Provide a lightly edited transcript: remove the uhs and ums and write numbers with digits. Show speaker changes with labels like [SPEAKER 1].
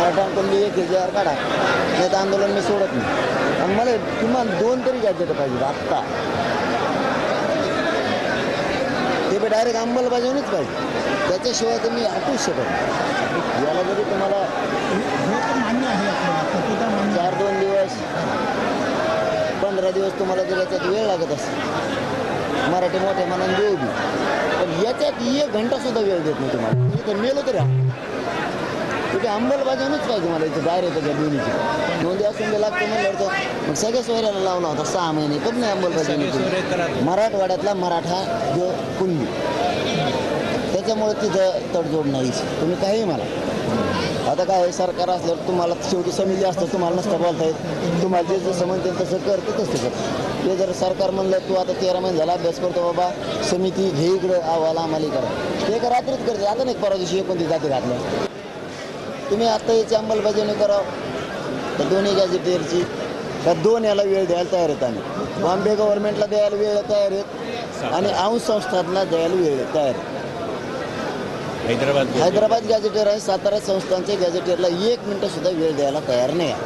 [SPEAKER 1] मराठ्यांकडून एक हजार काढा, नाही तर आंदोलन मी सोडत नाही. आणि मला किमान 2 तरी गॅजेट पाहिजे आत्ता. ते बी डायरेक्ट अंमलबजावणीच पाहिजे, त्याच्याशिवाय तर मी हटूच शकत नाही. याला जरी तुम्हाला
[SPEAKER 2] मान्य आहे
[SPEAKER 1] 4-2 दिवस 15 दिवस तुम्हाला जर याच्यात वेळ लागत असेल, मराठी मोठ्या मनाने देऊ बी, पण याच्यात 1 घंटासुद्धा वेळ देत नाही तुम्हाला. मी तर मेलो तरी तिथे अंमलबजावणीच पाहिजे मला इथे डायरेक्ट त्या दोन्हीची. नोंदी असून ते लागते म्हणलं तर मग सगळ्या सोयऱ्याला लावला होता 6 महिने, पण नाही अंमलबजावणी केली. मराठवाड्यातला मराठा जो कुणबी, त्याच्यामुळे तिथं तडजोड नाही. तुम्ही काही म्हणा, आता काय सरकार असल्यावर तुम्हाला शेवटी समिती असतं, तुम्हाला नसतं बोलता येत. तुम्हाला जे जसं म्हणते तसं करते तसं कर. ते जर सरकार म्हणलं तू आता 13 महिने झाला अभ्यास करतो बाबा, समिती घे इकडं अहवाल आम्हाला करा, ते का रात्रीच करते. आता नाही परवा दिवशी 29 जाती घातल्या. तुम्ही आत्ता याची अंमलबजावणी करावं तर दोन्ही गॅजेटियरची त्या 2 याला वेळ द्यायला तयार आहेत. आम्ही बॉम्बे गव्हर्नमेंटला द्यायला वेळ तयार आहेत आणि अंश संस्थांना द्यायला वेळ तयार आहे. हैदराबाद गॅजेटियर आहे, सातारा संस्थांच्या गॅजेटियरला 1 मिनिटं सुद्धा वेळ द्यायला तयार नाही आहे.